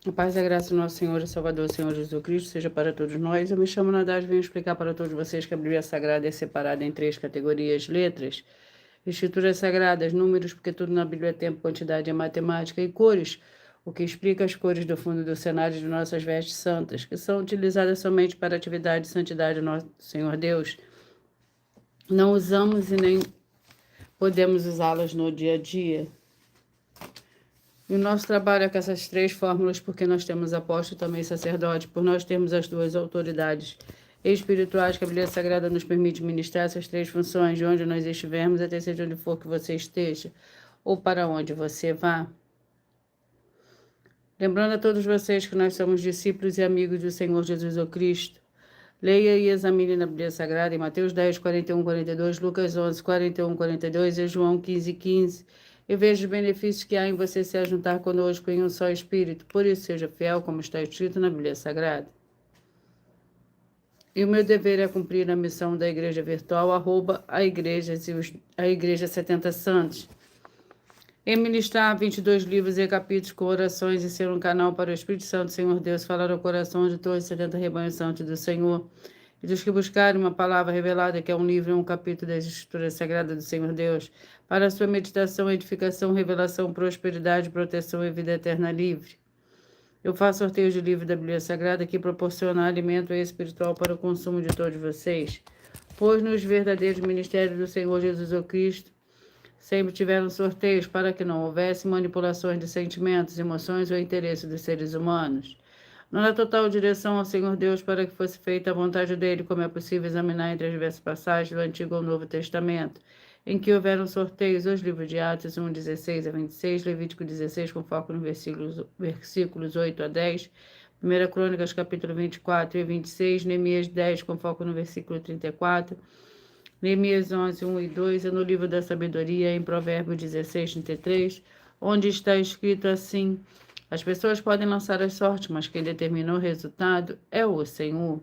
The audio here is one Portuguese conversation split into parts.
A paz e a graça do nosso Senhor e Salvador, Senhor Jesus Cristo, seja para todos nós. Eu me chamo Nadaz e venho explicar para todos vocês que a Bíblia Sagrada é separada em três categorias: letras, escrituras sagradas, números, porque tudo na Bíblia é tempo, quantidade é matemática, e cores, o que explica as cores do fundo do cenário de nossas vestes santas, que são utilizadas somente para a atividade e santidade do nosso Senhor Deus. Não usamos e nem podemos usá-las no dia a dia. E o nosso trabalho é com essas três fórmulas, porque nós temos apóstolo e também sacerdote, por nós termos as duas autoridades espirituais que a Bíblia Sagrada nos permite ministrar essas três funções, de onde nós estivermos, até seja onde for que você esteja, ou para onde você vá. Lembrando a todos vocês que nós somos discípulos e amigos do Senhor Jesus Cristo. Leia e examine na Bíblia Sagrada em Mateus 10, 41, 42, Lucas 11, 41, 42 e João 15, 15. E veja os benefícios que há em você se ajuntar conosco em um só Espírito. Por isso, seja fiel, como está escrito na Bíblia Sagrada. E o meu dever é cumprir a missão da Igreja Virtual, a Igreja 70 Santos. Em ministrar 22 livros e capítulos com orações e ser um canal para o Espírito Santo, Senhor Deus, falar ao coração de todos os 70 rebanhos santos do Senhor, e dos que buscarem uma palavra revelada, que é um livro e um capítulo das Escrituras Sagradas do Senhor Deus, para a sua meditação, edificação, revelação, prosperidade, proteção e vida eterna livre. Eu faço sorteio de livro da Bíblia Sagrada que proporciona alimento espiritual para o consumo de todos vocês, pois nos verdadeiros ministérios do Senhor Jesus Cristo, sempre tiveram sorteios para que não houvesse manipulações de sentimentos, emoções ou interesses dos seres humanos. Não dá total direção ao Senhor Deus para que fosse feita a vontade dele, como é possível examinar entre as diversas passagens do Antigo ou Novo Testamento, em que houveram sorteios os livros de Atos 1, 16 a 26, Levítico 16, com foco nos versículos 8 a 10, 1 Crônicas, capítulo 24 e 26, Neemias 10, com foco no versículo 34, Neemias 11, 1 e 2, e no livro da sabedoria, em Provérbios 16, 33, onde está escrito assim: as pessoas podem lançar as sortes, mas quem determina o resultado é o Senhor.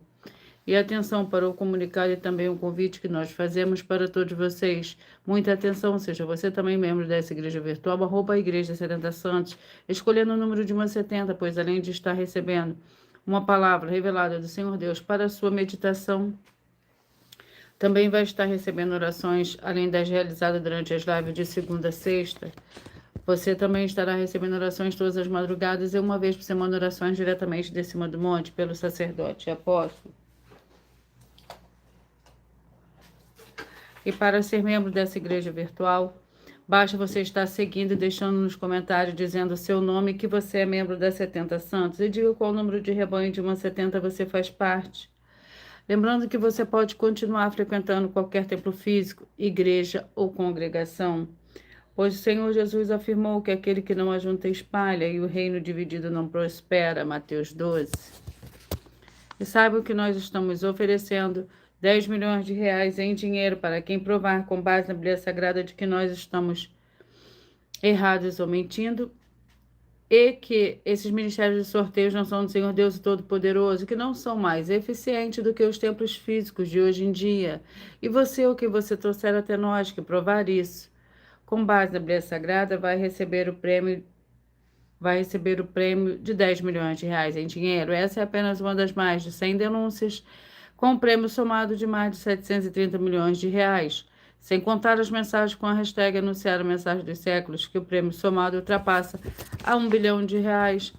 E atenção para o comunicado e também um convite que nós fazemos para todos vocês. Muita atenção, seja você também membro dessa igreja virtual, a Igreja 70 Santos, escolhendo o número de uma 70, pois além de estar recebendo uma palavra revelada do Senhor Deus para a sua meditação, também vai estar recebendo orações, além das realizadas durante as lives de segunda a sexta. Você também estará recebendo orações todas as madrugadas e uma vez por semana orações diretamente de cima do monte pelo sacerdote e apóstolo. E para ser membro dessa igreja virtual, basta você estar seguindo e deixando nos comentários dizendo o seu nome e que você é membro da 70 Santos. E diga qual número de rebanho de uma 70 você faz parte. Lembrando que você pode continuar frequentando qualquer templo físico, igreja ou congregação, pois o Senhor Jesus afirmou que aquele que não ajunta espalha e o reino dividido não prospera. Mateus 12. E saibam que nós estamos oferecendo 10 milhões de reais em dinheiro para quem provar com base na Bíblia Sagrada de que nós estamos errados ou mentindo, e que esses ministérios de sorteios não são do Senhor Deus Todo-Poderoso, que não são mais eficientes do que os templos físicos de hoje em dia. E você, o que você trouxer até nós, que provar isso, com base na Bíblia Sagrada, vai receber o prêmio de 10 milhões de reais em dinheiro. Essa é apenas uma das mais de 100 denúncias, com um prêmio somado de mais de 730 milhões de reais, sem contar as mensagens com a hashtag Anunciar a Mensagem dos Séculos, que o prêmio somado ultrapassa a 1 bilhão de reais.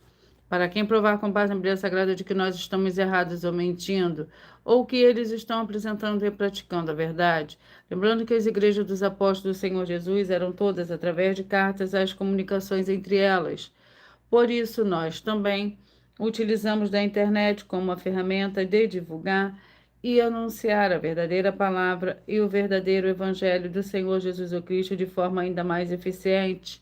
Para quem provar com base na Bíblia Sagrada de que nós estamos errados ou mentindo, ou que eles estão apresentando e praticando a verdade. Lembrando que as igrejas dos apóstolos do Senhor Jesus eram todas através de cartas as comunicações entre elas. Por isso, nós também utilizamos da internet como uma ferramenta de divulgar e anunciar a verdadeira palavra e o verdadeiro evangelho do Senhor Jesus Cristo de forma ainda mais eficiente.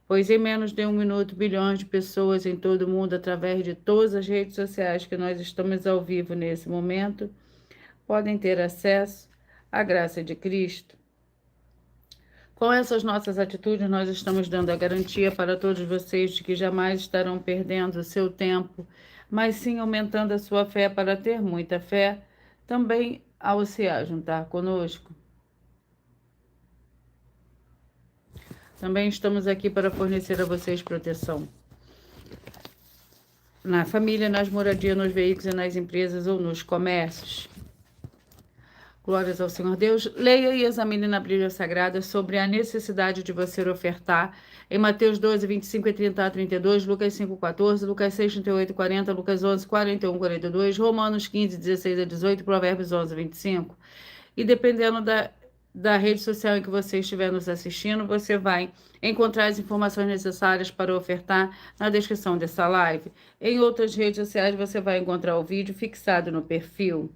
Pois em menos de 1 minuto, bilhões de pessoas em todo o mundo, através de todas as redes sociais que nós estamos ao vivo nesse momento, podem ter acesso à graça de Cristo. Com essas nossas atitudes, nós estamos dando a garantia para todos vocês de que jamais estarão perdendo o seu tempo, mas sim aumentando a sua fé para ter muita fé, também ao se juntar conosco. Também estamos aqui para fornecer a vocês proteção. na família, nas moradias, nos veículos e nas empresas ou nos comércios. Glórias ao Senhor Deus. Leia e examine na Bíblia Sagrada sobre a necessidade de você ofertar em Mateus 12, 25 e 30 a 32, Lucas 5, 14, Lucas 6, 38 e 40, Lucas 11, 41 e 42, Romanos 15, 16 a 18, Provérbios 11, 25. E dependendo da rede social em que você estiver nos assistindo, você vai encontrar as informações necessárias para ofertar na descrição dessa live. Em outras redes sociais, você vai encontrar o vídeo fixado no perfil.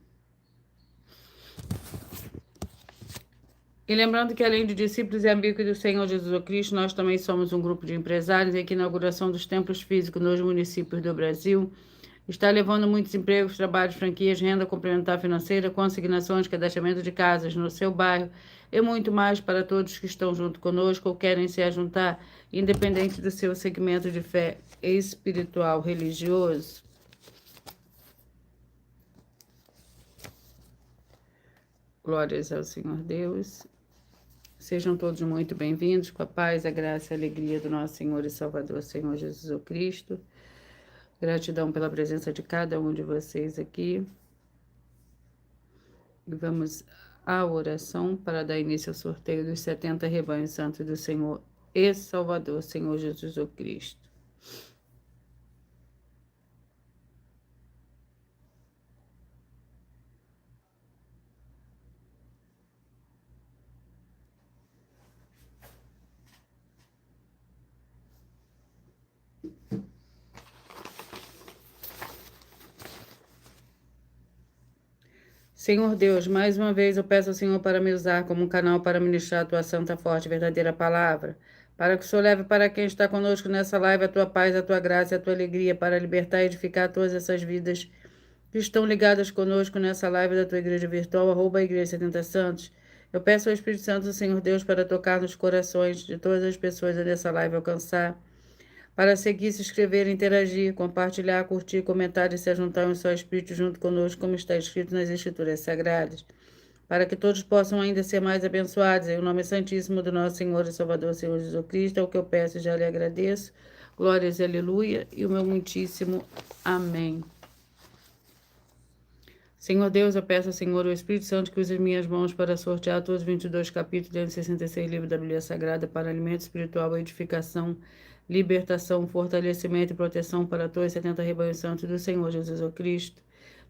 E lembrando que, além de discípulos e amigos do Senhor Jesus Cristo, nós também somos um grupo de empresários em que a inauguração dos templos físicos nos municípios do Brasil está levando muitos empregos, trabalhos, franquias, renda complementar financeira, consignações, cadastramento de casas no seu bairro e muito mais para todos que estão junto conosco ou querem se ajuntar, independente do seu segmento de fé espiritual, religioso. Glórias ao Senhor Deus. Sejam todos muito bem-vindos, com a paz, a graça e a alegria do nosso Senhor e Salvador, Senhor Jesus Cristo. Gratidão pela presença de cada um de vocês aqui. E vamos à oração para dar início ao sorteio dos 70 rebanhos santos do Senhor e Salvador, Senhor Jesus Cristo. Senhor Deus, mais uma vez eu peço ao Senhor para me usar como um canal para ministrar a tua santa, forte e verdadeira palavra, para que o Senhor leve para quem está conosco nessa live a tua paz, a tua graça e a tua alegria, para libertar e edificar todas essas vidas que estão ligadas conosco nessa live da tua igreja virtual, @igreja 70 Santos. Eu peço ao Espírito Santo do Senhor Deus para tocar nos corações de todas as pessoas dessa live alcançar, para seguir, se inscrever, interagir, compartilhar, curtir, comentar e se juntar em um só Espírito junto conosco, como está escrito nas Escrituras Sagradas, para que todos possam ainda ser mais abençoados. Em nome santíssimo do nosso Senhor e Salvador, Senhor Jesus Cristo, é o que eu peço e já lhe agradeço. Glórias e aleluia, e o meu muitíssimo amém. Senhor Deus, eu peço ao Senhor, o Espírito Santo, que use as minhas mãos para sortear todos os 22 capítulos dentro de 66 livros da Bíblia Sagrada para alimento espiritual, edificação, libertação, fortalecimento e proteção para todos os 70 rebanhos santos do Senhor Jesus Cristo.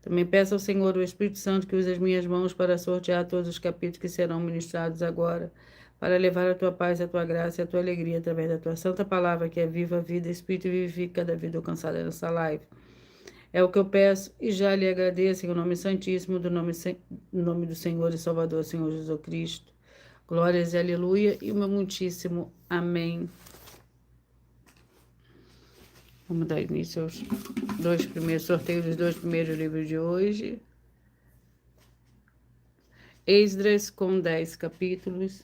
Também peço ao Senhor, o Espírito Santo, que use as minhas mãos para sortear todos os capítulos que serão ministrados agora, para levar a tua paz, a tua graça e a tua alegria através da tua santa palavra, que é viva, vida, Espírito e vivifica cada vida alcançada nessa live. É o que eu peço e já lhe agradeço em nome santíssimo do nome do Senhor e Salvador, Senhor Jesus Cristo. Glórias e aleluia, e o meu muitíssimo amém. Vamos dar início aos dois primeiros sorteios dos 2 primeiros livros de hoje. Esdras com 10 capítulos.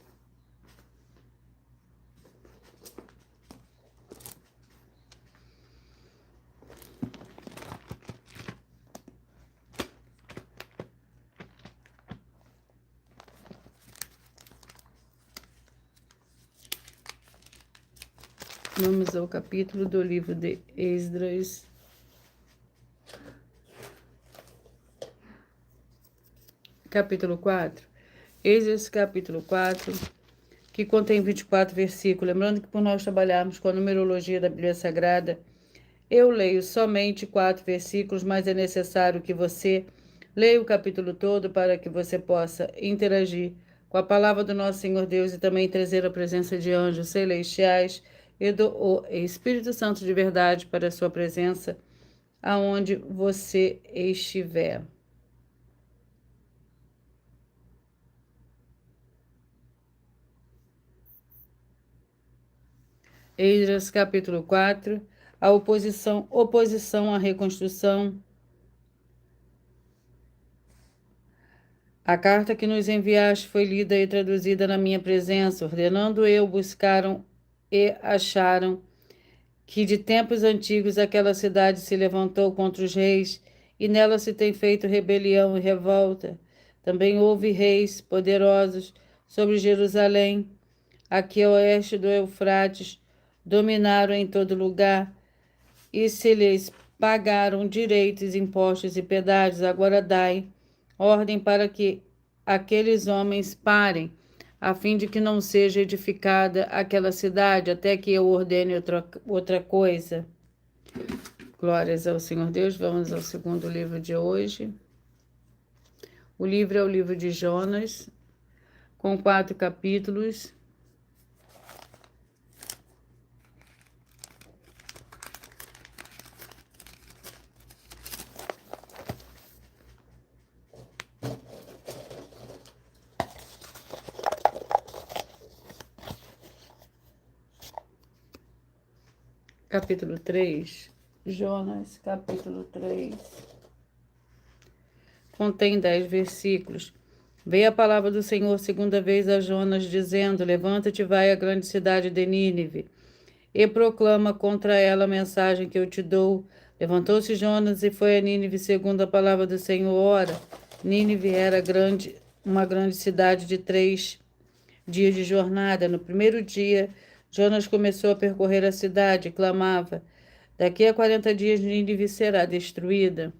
Vamos ao capítulo do livro de Esdras. Capítulo 4. Esdras, capítulo 4, que contém 24 versículos. Lembrando que por nós trabalharmos com a numerologia da Bíblia Sagrada, eu leio somente 4 versículos, mas é necessário que você leia o capítulo todo para que você possa interagir com a palavra do nosso Senhor Deus e também trazer a presença de anjos celestiais e do Espírito Santo de verdade para a sua presença, aonde você estiver. Esdras, capítulo 4, a oposição à reconstrução. A carta que nos enviaste foi lida e traduzida na minha presença, ordenando eu, buscaram e acharam que de tempos antigos aquela cidade se levantou contra os reis, e nela se tem feito rebelião e revolta. Também houve reis poderosos sobre Jerusalém, aqui a oeste do Eufrates, dominaram em todo lugar, e se lhes pagaram direitos, impostos e pedágios. Agora dai ordem para que aqueles homens parem, a fim de que não seja edificada aquela cidade, até que eu ordene outra coisa. Glórias ao Senhor Deus. Vamos ao segundo livro de hoje. O livro é o livro de Jonas, com 4 capítulos. Capítulo 3, Jonas, capítulo 3, contém 10 versículos. Veio a palavra do Senhor segunda vez a Jonas, dizendo: Levanta-te e vai à grande cidade de Nínive, e proclama contra ela a mensagem que eu te dou. Levantou-se Jonas e foi a Nínive segundo a palavra do Senhor. Ora, Nínive era uma grande cidade de 3 dias de jornada. No primeiro dia, Jonas começou a percorrer a cidade e clamava: Daqui a 40 dias Nínive será destruída.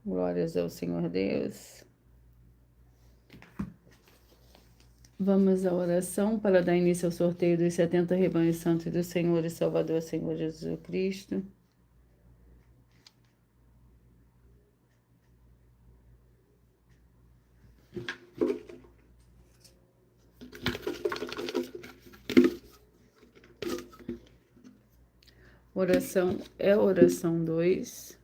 Glórias ao Senhor Deus. Vamos à oração para dar início ao sorteio dos 70 rebanhos santos do Senhor e Salvador, Senhor Jesus Cristo. Oração é a oração 2.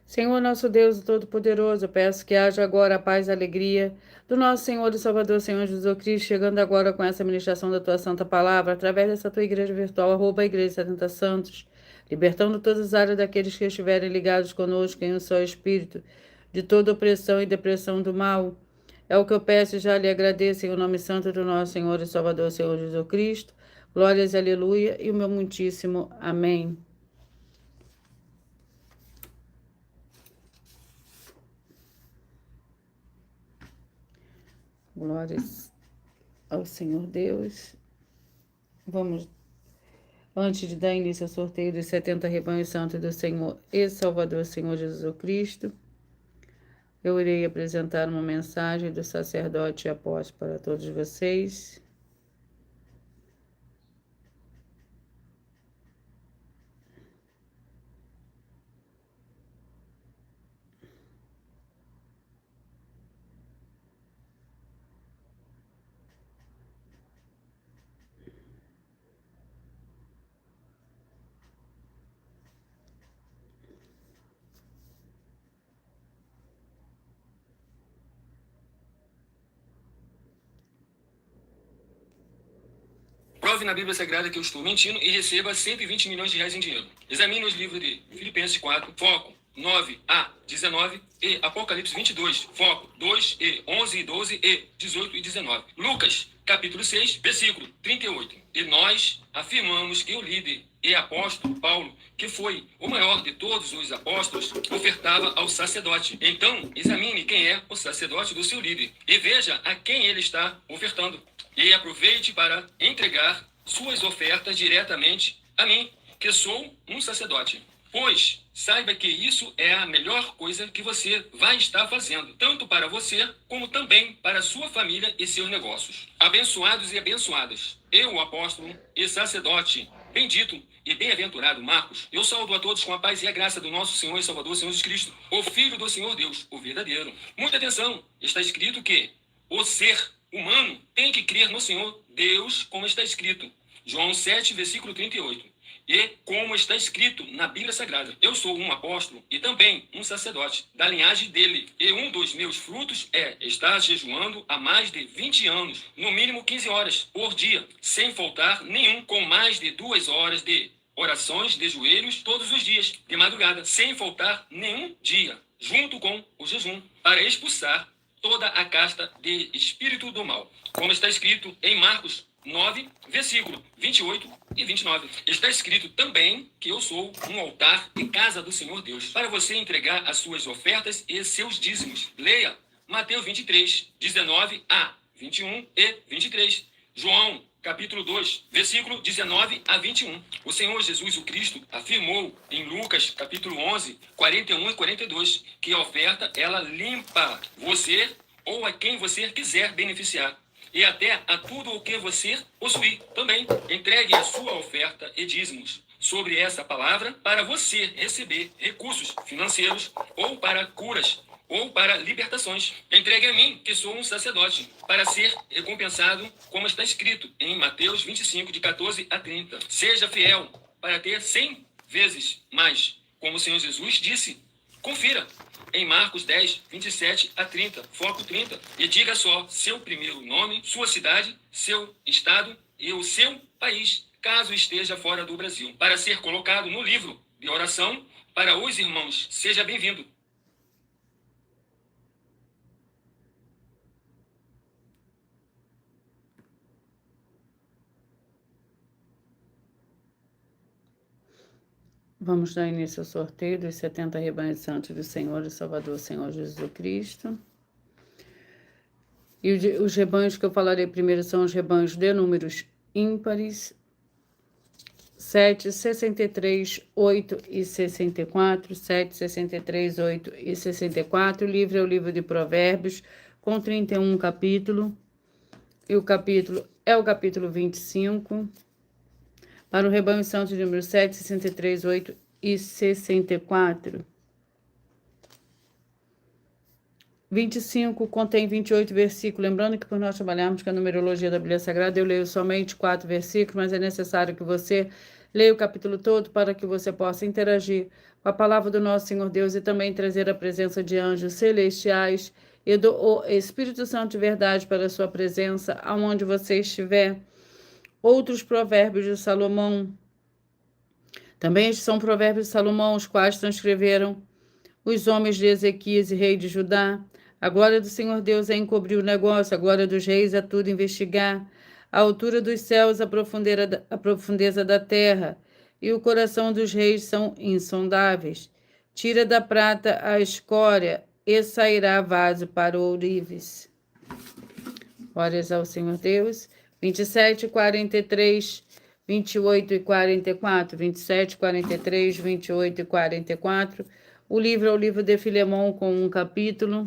Senhor nosso Deus Todo-Poderoso, peço que haja agora a paz e a alegria do nosso Senhor e Salvador, Senhor Jesus Cristo, chegando agora com essa ministração da Tua Santa Palavra, através dessa Tua igreja virtual, @igreja 70 Santos, libertando todas as áreas daqueles que estiverem ligados conosco em um só Espírito, de toda opressão e depressão do mal. É o que eu peço e já lhe agradeço em o nome santo do nosso Senhor e Salvador, Senhor Jesus Cristo. Glórias e aleluia e o meu muitíssimo amém. Glórias ao Senhor Deus. Vamos, antes de dar início ao sorteio dos 70 rebanhos santos do Senhor e Salvador, Senhor Jesus Cristo, eu irei apresentar uma mensagem do sacerdote e apóstolo para todos vocês. Prove na Bíblia Sagrada que eu estou mentindo e receba 120 milhões de reais em dinheiro. Examine os livros de Filipenses 4, foco 9 a 19 e Apocalipse 22, foco 2 e 11 e 12 e 18 e 19. Lucas, capítulo 6, versículo 38. E nós afirmamos que o líder e apóstolo Paulo, que foi o maior de todos os apóstolos, ofertava ao sacerdote. Então, examine quem é o sacerdote do seu líder e veja a quem ele está ofertando. E aproveite para entregar suas ofertas diretamente a mim, que sou um sacerdote. Pois saiba que isso é a melhor coisa que você vai estar fazendo, tanto para você, como também para sua família e seus negócios. Abençoados e abençoadas, eu, o apóstolo e sacerdote, bendito e bem-aventurado Marcos, eu saúdo a todos com a paz e a graça do nosso Senhor e Salvador, Senhor Jesus Cristo, o Filho do Senhor Deus, o verdadeiro. Muita atenção, está escrito que o ser humano tem que crer no Senhor Deus, como está escrito. João 7, versículo 38. E como está escrito na Bíblia Sagrada, eu sou um apóstolo e também um sacerdote da linhagem dele. E um dos meus frutos é estar jejuando há mais de 20 anos, no mínimo 15 horas por dia, sem faltar nenhum, com mais de 2 horas de orações de joelhos todos os dias, de madrugada, sem faltar nenhum dia, junto com o jejum, para expulsar toda a casta de espírito do mal. Como está escrito em Marcos 9, versículo 28 e 29. Está escrito também que eu sou um altar e casa do Senhor Deus, para você entregar as suas ofertas e seus dízimos. Leia Mateus 23, 19 a 21 e 23. João, capítulo 2, versículo 19 a 21. O Senhor Jesus o Cristo afirmou em Lucas, capítulo 11, 41 e 42, que a oferta, ela limpa você ou a quem você quiser beneficiar. E até a tudo o que você possui também. Entregue a sua oferta e dízimos sobre essa palavra para você receber recursos financeiros ou para curas ou para libertações. Entregue a mim, que sou um sacerdote, para ser recompensado, como está escrito em Mateus 25, de 14 a 30. Seja fiel para ter 100 vezes mais, como o Senhor Jesus disse. Confira em Marcos 10, 27 a 30, foco 30. E diga só seu primeiro nome, sua cidade, seu estado e o seu país, caso esteja fora do Brasil, para ser colocado no livro de oração para os irmãos. Seja bem-vindo. Vamos dar início ao sorteio dos 70 rebanhos santos do Senhor e Salvador, Senhor Jesus Cristo. E os rebanhos que eu falarei primeiro são os rebanhos de números ímpares: 7, 63, 8 e 64, 7, 63, 8 e 64. O livro é o livro de Provérbios, com 31 capítulos. E o capítulo é o capítulo 25. Para o rebanho santo de número 7, 63, 8 e 64. 25 contém 28 versículos. Lembrando que por nós trabalharmos com a numerologia da Bíblia Sagrada, eu leio somente 4 versículos, mas é necessário que você leia o capítulo todo para que você possa interagir com a palavra do nosso Senhor Deus e também trazer a presença de anjos celestiais e do Espírito Santo de verdade para a sua presença, aonde você estiver. Outros provérbios de Salomão. Também são provérbios de Salomão, os quais transcreveram os homens de Ezequias e rei de Judá. A glória do Senhor Deus é encobrir o negócio, a glória dos reis é tudo investigar. A altura dos céus, a profundeza da terra, e o coração dos reis são insondáveis. Tira da prata a escória, e sairá vaso para o ourives. Glórias ao Senhor Deus. 27, 43, 28 e 44, 27, 43, 28 e 44. O livro é o livro de Filemão, com um capítulo.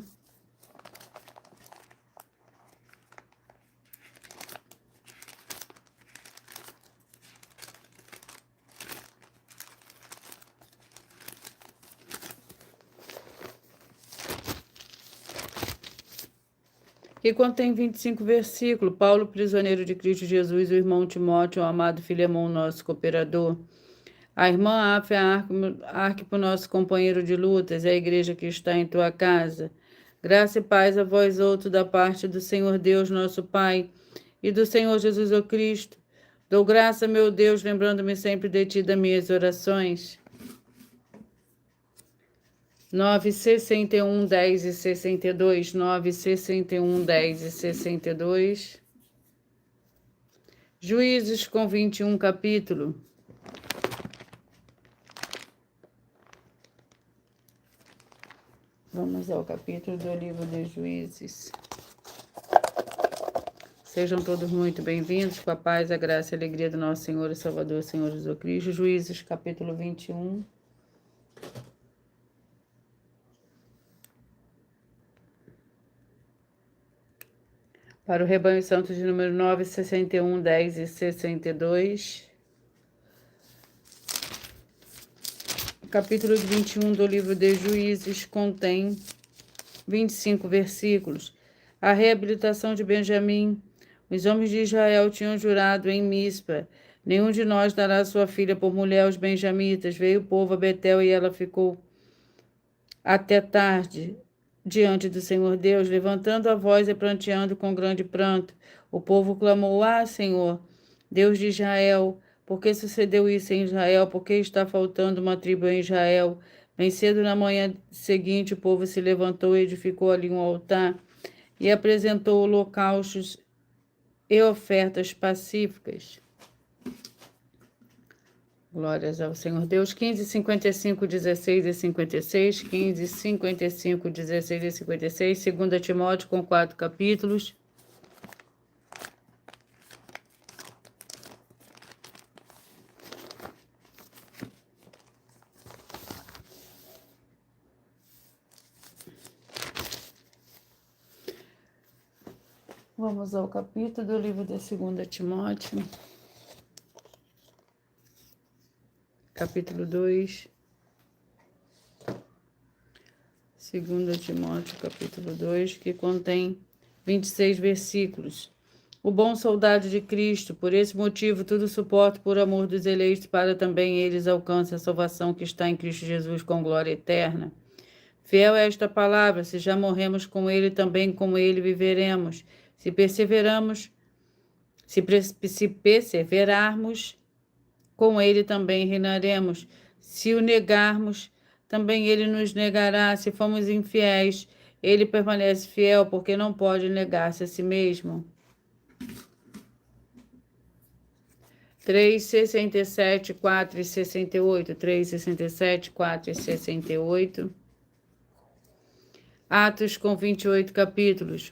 Que contém 25 versículos. Paulo, prisioneiro de Cristo Jesus, o irmão Timóteo, o amado Filemão, nosso cooperador. A irmã Áfia, Arquipo, nosso companheiro de lutas, é a igreja que está em tua casa. Graça e paz a vós outros da parte do Senhor Deus, nosso Pai, e do Senhor Jesus o Cristo. Dou graça, meu Deus, lembrando-me sempre de ti, das minhas orações. 9, 61, 10 e 62, 9, 61, 10 e 62. Juízes com 21 capítulo. Vamos ao capítulo do livro de Juízes. Sejam todos muito bem-vindos, com a paz, a graça e a alegria do nosso Senhor e Salvador, Senhor Jesus Cristo. Juízes, capítulo 21. Para o rebanho santo de número 9, 61, 10 e 62. O capítulo 21 do livro de Juízes contém 25 versículos. A reabilitação de Benjamim. Os homens de Israel tinham jurado em Mispa: nenhum de nós dará sua filha por mulher aos benjamitas. Veio o povo a Betel e ela ficou até tarde diante do Senhor Deus, levantando a voz e pranteando com grande pranto. O povo clamou: Ah, Senhor, Deus de Israel, por que sucedeu isso em Israel? Por que está faltando uma tribo em Israel? Bem cedo na manhã seguinte, o povo se levantou e edificou ali um altar e apresentou holocaustos e ofertas pacíficas. Glórias ao Senhor Deus. 15, 55, 16 e 56. 15, 55, 16 e 56. 2 Timóteo com 4 capítulos. Vamos ao capítulo do livro de 2 Timóteo. Capítulo 2. 2 Timóteo, capítulo 2, que contém 26 versículos. O bom soldado de Cristo, por esse motivo, tudo suporta por amor dos eleitos, para também eles alcancem a salvação que está em Cristo Jesus com glória eterna. Fiel é esta palavra: se já morremos com ele, também com ele viveremos. Se perseverarmos, com ele também reinaremos. Se o negarmos, também ele nos negará. Se formos infiéis, ele permanece fiel, porque não pode negar-se a si mesmo. 3, 67, 4 e 68. 3, 67, 4 e 68. Atos com 28 capítulos.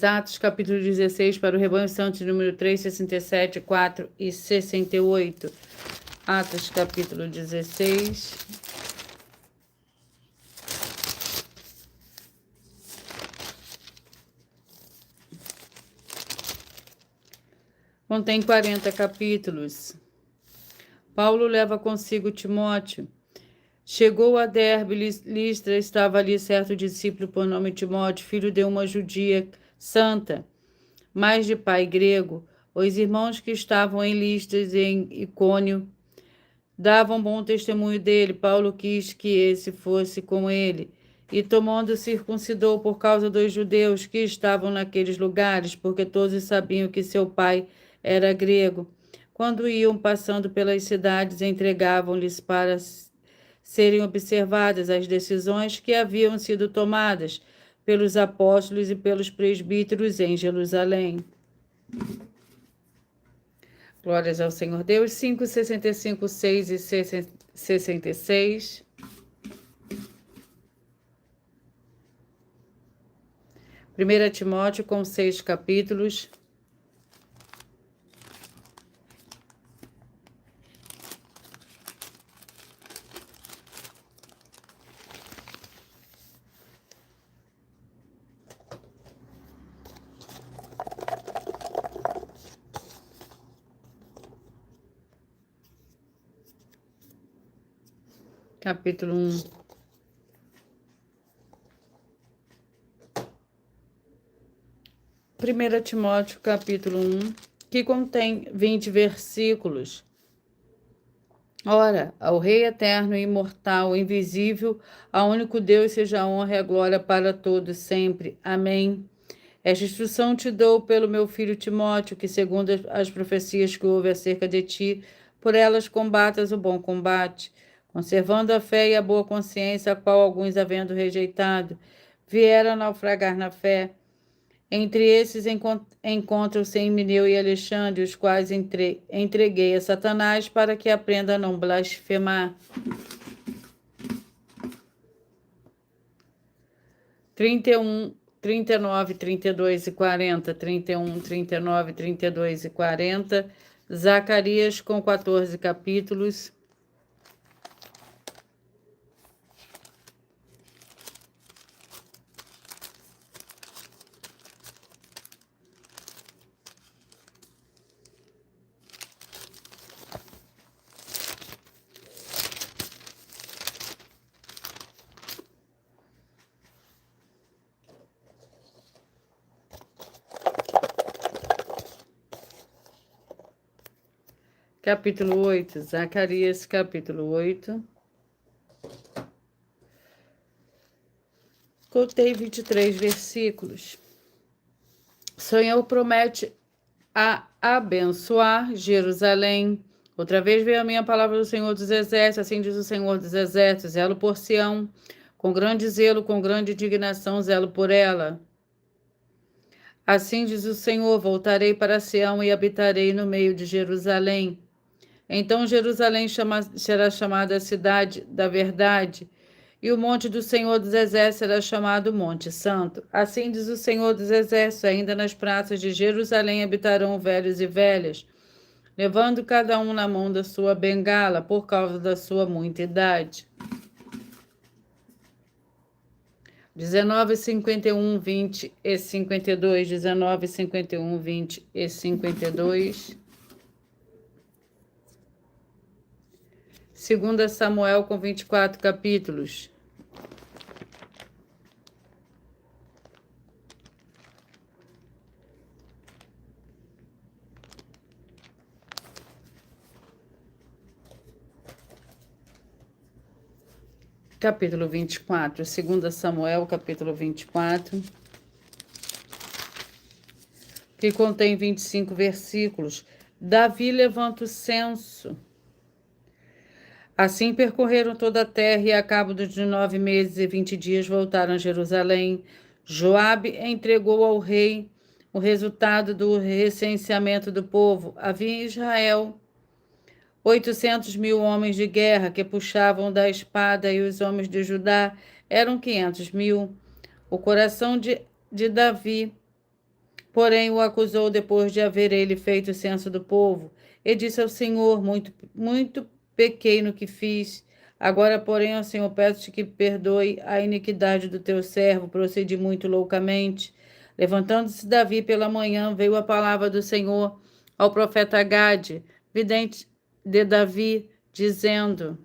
Atos, capítulo 16, para o rebanho santo, número 3, 67, 4 e 68. Atos, capítulo 16. Contém 40 capítulos. Paulo leva consigo Timóteo. Chegou a Derbe, Listra, estava ali certo discípulo por nome Timóteo, filho de uma judia santa, mas de pai grego. Os irmãos que estavam em Listra e em Icônio davam bom testemunho dele. Paulo quis que esse fosse com ele, e tomando circuncidou por causa dos judeus que estavam naqueles lugares, porque todos sabiam que seu pai era grego. Quando iam passando pelas cidades, entregavam-lhes para serem observadas as decisões que haviam sido tomadas pelos apóstolos e pelos presbíteros em Jerusalém. Glórias ao Senhor Deus. 5, 65, 6 e 66. Primeira Timóteo com 6 capítulos. Capítulo 1. Primeira Timóteo, capítulo 1, que contém 20 versículos. Ora, ao Rei eterno e imortal, invisível, ao único Deus, seja a honra e a glória para todos sempre. Amém. Esta instrução te dou pelo meu filho Timóteo, que segundo as profecias que houve acerca de ti, por elas combatas o bom combate, conservando a fé e a boa consciência, a qual alguns, havendo rejeitado, vieram naufragar na fé. Entre esses encontram-se Himeneu e Alexandre, os quais entreguei a Satanás para que aprenda a não blasfemar. 31, 39, 32 e 40. 31, 39, 32 e 40. Zacarias com 14 capítulos. Capítulo 8, Zacarias, capítulo 8. Contei 23 versículos. O Senhor promete a abençoar Jerusalém. Outra vez veio a minha palavra do Senhor dos Exércitos, assim diz o Senhor dos Exércitos, zelo por Sião, com grande zelo, com grande indignação, zelo por ela. Assim diz o Senhor, voltarei para Sião e habitarei no meio de Jerusalém. Então Jerusalém será chamada a cidade da verdade, e o monte do Senhor dos Exércitos será chamado Monte Santo. Assim diz o Senhor dos Exércitos, ainda nas praças de Jerusalém habitarão velhos e velhas, levando cada um na mão da sua bengala, por causa da sua muita idade. 19, 51, 20 e 52. 19, 51, 20 e 52. 2 Samuel com 24 capítulos. Capítulo 24, 2 Samuel, capítulo 24, que contém 25 versículos. Davi levanta o censo. Assim percorreram toda a terra e, a cabo de 9 meses e 20 dias, voltaram a Jerusalém. Joabe entregou ao rei o resultado do recenseamento do povo. Havia em Israel 800.000 homens de guerra que puxavam da espada, e os homens de Judá eram 500.000. O coração de Davi, porém, o acusou depois de haver ele feito o censo do povo, e disse ao Senhor: muito pequei no que fiz. Agora, porém, ao Senhor, peço-te que perdoe a iniquidade do teu servo, procedi muito loucamente. Levantando-se Davi pela manhã, veio a palavra do Senhor ao profeta Gade, vidente de Davi, dizendo: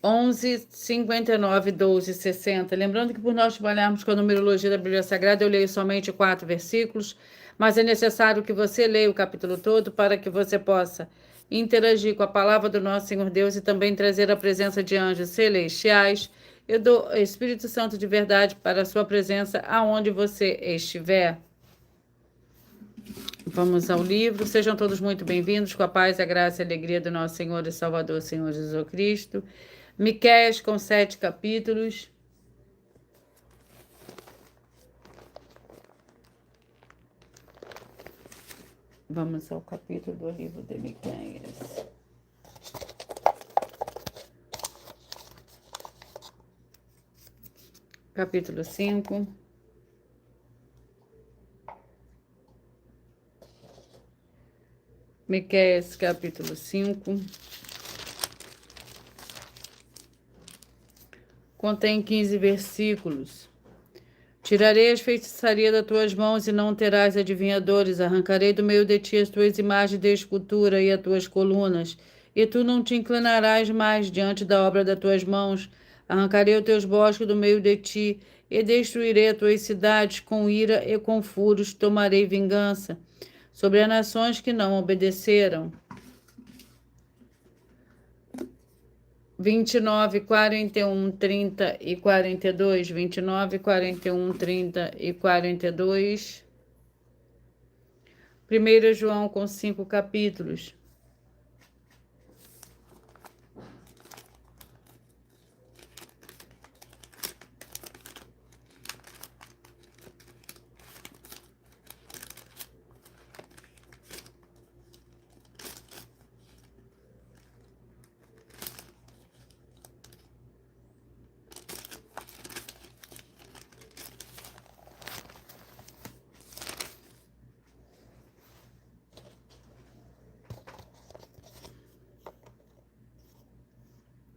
11, 59, 12, 60. Lembrando que por nós trabalharmos com a numerologia da Bíblia Sagrada, eu leio somente 4 versículos, mas é necessário que você leia o capítulo todo para que você possa interagir com a palavra do nosso Senhor Deus e também trazer a presença de anjos celestiais e do Espírito Santo de verdade para a sua presença aonde você estiver. Vamos ao livro. Sejam todos muito bem-vindos, com a paz, a graça e a alegria do nosso Senhor e Salvador, Senhor Jesus Cristo. Miqueias com 7 capítulos. Vamos ao capítulo do livro de Miqueias. Capítulo 5. Miqueias, capítulo 5. Contém 15 versículos. Tirarei as feitiçarias das tuas mãos e não terás adivinhadores. Arrancarei do meio de ti as tuas imagens de escultura e as tuas colunas, e tu não te inclinarás mais diante da obra das tuas mãos. Arrancarei os teus bosques do meio de ti e destruirei as tuas cidades. Com ira e com furos tomarei vingança sobre as nações que não obedeceram. 29, 41, 30 e 42. 29, 41, 30 e 42. 1 João com 5 capítulos.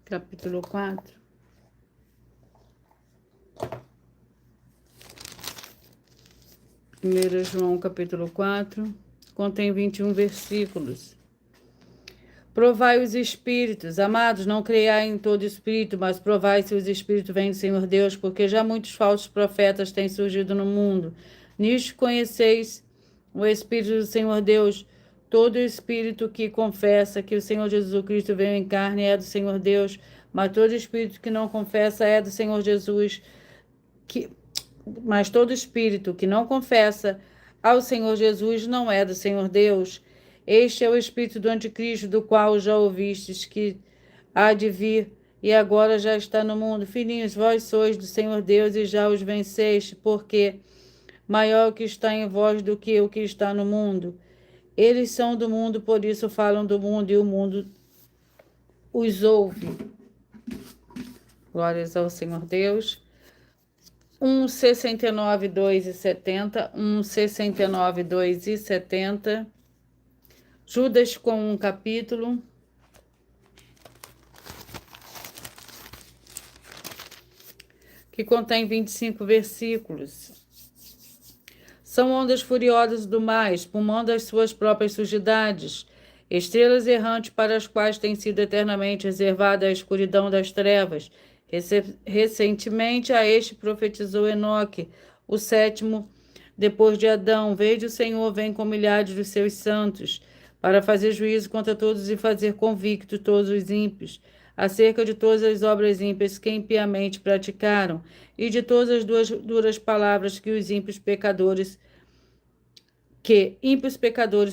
Capítulo 4. Primeiro João, capítulo 4, contém 21 versículos. Provai os espíritos, amados, não creiai em todo espírito, mas provai se os espíritos vêm do Senhor Deus, porque já muitos falsos profetas têm surgido no mundo. Nisto conheceis o Espírito do Senhor Deus. Todo espírito que confessa que o Senhor Jesus Cristo veio em carne é do Senhor Deus, mas todo espírito que não confessa é do Senhor Jesus, mas todo espírito que não confessa ao Senhor Jesus não é do Senhor Deus. Este é o espírito do anticristo, do qual já ouvistes que há de vir, e agora já está no mundo. Filhinhos, vós sois do Senhor Deus e já os venceste, porque maior o que está em vós do que o que está no mundo. Eles são do mundo, por isso falam do mundo, e o mundo os ouve. Glórias ao Senhor Deus. 1,69, 2,70. 1,69, 2,70. Judas com um capítulo. Que contém 25 versículos. São ondas furiosas do mar, espumando as suas próprias sujidades, estrelas errantes para as quais tem sido eternamente reservada a escuridão das trevas. Recentemente a este profetizou Enoque, o sétimo depois de Adão. Veja, o Senhor vem com milhares dos seus santos, para fazer juízo contra todos e fazer convicto todos os ímpios, acerca de todas as obras ímpias que impiamente praticaram, e de todas as duras palavras que ímpios pecadores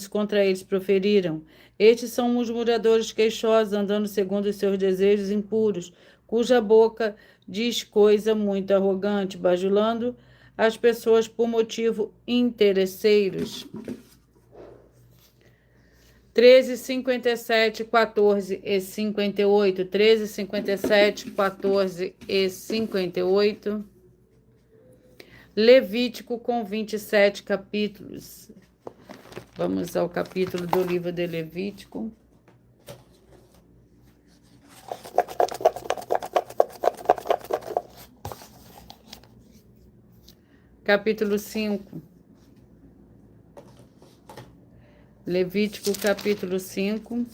contra eles proferiram. Estes são murmuradores queixosos, andando segundo os seus desejos impuros, cuja boca diz coisa muito arrogante, bajulando as pessoas por motivo interesseiros. 13, 57, 14 e 58. 13, 57, 14 e 58. Levítico com 27 capítulos. Vamos ao capítulo do livro de Levítico. Capítulo 5. Levítico, capítulo 5,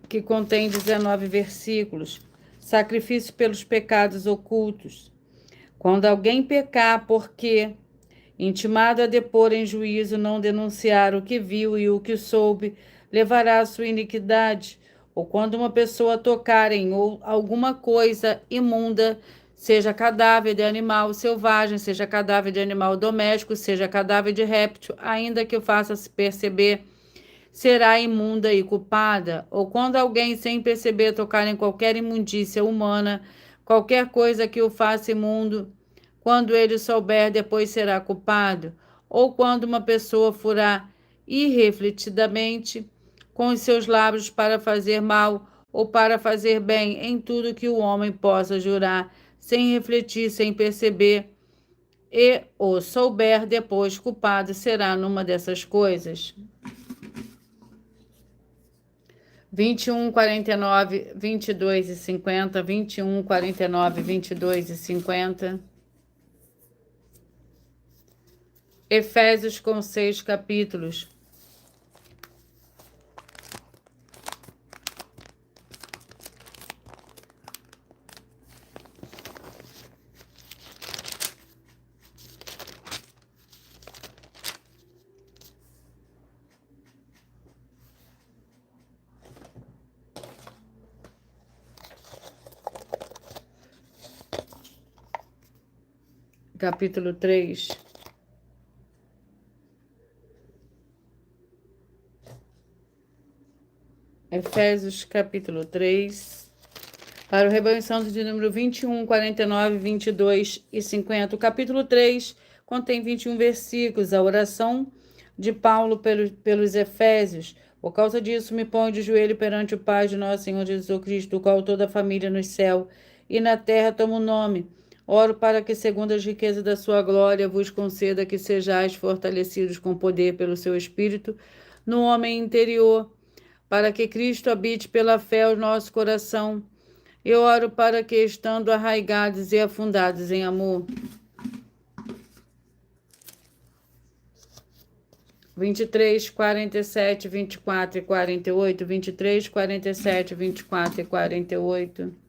que contém 19 versículos. Sacrifício pelos pecados ocultos. Quando alguém pecar porque, intimado a depor em juízo, não denunciar o que viu e o que soube, levará a sua iniquidade. Ou quando uma pessoa tocar em alguma coisa imunda, seja cadáver de animal selvagem, seja cadáver de animal doméstico, seja cadáver de réptil, ainda que o faça-se perceber, será imunda e culpada. Ou quando alguém, sem perceber, tocar em qualquer imundícia humana, qualquer coisa que o faça imundo, quando ele souber, depois será culpado. Ou quando uma pessoa furar irrefletidamente com os seus lábios para fazer mal ou para fazer bem em tudo que o homem possa jurar, sem refletir, sem perceber, e o souber, depois culpado será numa dessas coisas. 21, 49, 22 e 50. 21, 49, 22 e 50. Efésios com 6 capítulos. Capítulo 3. Efésios, capítulo 3. Para o rebanho santo de número 21, 49, 22 e 50. O capítulo 3 contém 21 versículos. A oração de Paulo pelos Efésios. Por causa disso, me ponho de joelho perante o Pai de nosso Senhor Jesus Cristo, do qual toda a família no céu e na terra toma o nome. Oro para que, segundo as riquezas da sua glória, vos conceda que sejais fortalecidos com poder pelo seu Espírito no homem interior, para que Cristo habite pela fé o nosso coração. Eu oro para que, estando arraigados e afundados em amor. 23, 47, 24 e 48. 23, 47, 24 e 48.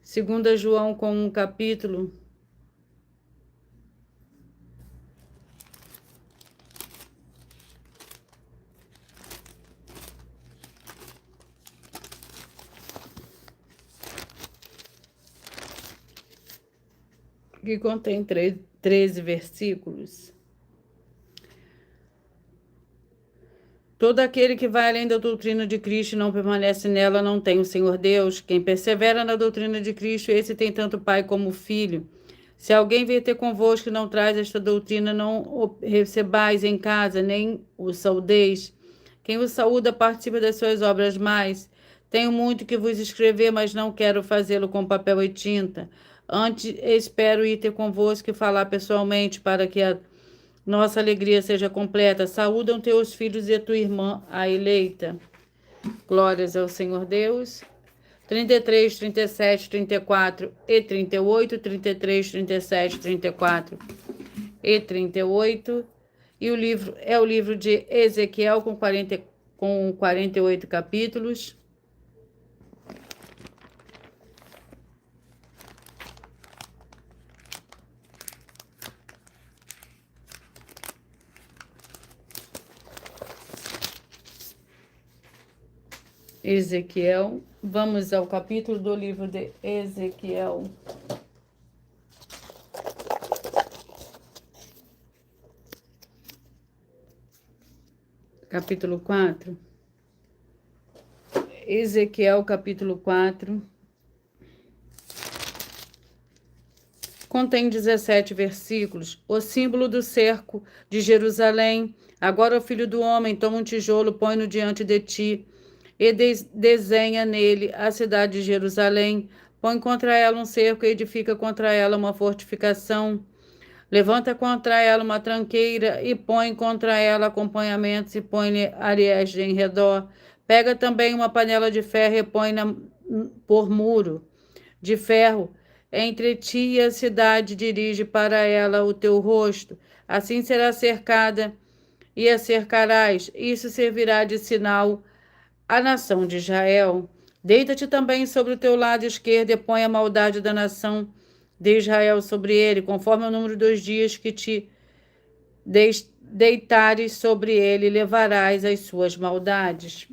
2 João com um capítulo. que contém 13 versículos. Todo aquele que vai além da doutrina de Cristo e não permanece nela não tem o Senhor Deus. Quem persevera na doutrina de Cristo, esse tem tanto pai como filho. Se alguém vier ter convosco e não traz esta doutrina, não o recebais em casa, nem o saudeis. Quem o saúda participa das suas obras mais. Tenho muito que vos escrever, mas não quero fazê-lo com papel e tinta. Antes espero ir ter convosco e falar pessoalmente, para que a nossa alegria seja completa. Saúdam teus filhos e a tua irmã, a eleita. Glórias ao Senhor Deus. 33, 37, 34 e 38, 33, 37, 34 e 38. E o livro é o livro de Ezequiel com 48 capítulos. Ezequiel, vamos ao capítulo do livro de Ezequiel. Capítulo 4. Ezequiel, capítulo 4. Contém 17 versículos. O símbolo do cerco de Jerusalém. Agora, o filho do homem, toma um tijolo, põe-no diante de ti, e desenha nele a cidade de Jerusalém. Põe contra ela um cerco e edifica contra ela uma fortificação. Levanta contra ela uma tranqueira e põe contra ela acompanhamentos e põe-lhe areias em redor. Pega também uma panela de ferro e põe-na por muro de ferro entre ti e a cidade. Dirige para ela o teu rosto. Assim será cercada e a cercarás. Isso servirá de sinal a nação de Israel. Deita-te também sobre o teu lado esquerdo e põe a maldade da nação de Israel sobre ele, conforme o número dos dias que te deitares sobre ele, levarás as suas maldades.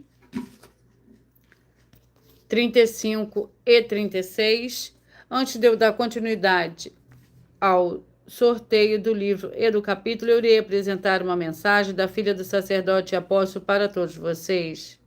35 e 36. Antes de eu dar continuidade ao sorteio do livro e do capítulo, eu irei apresentar uma mensagem da filha do sacerdote e apóstolo para todos vocês.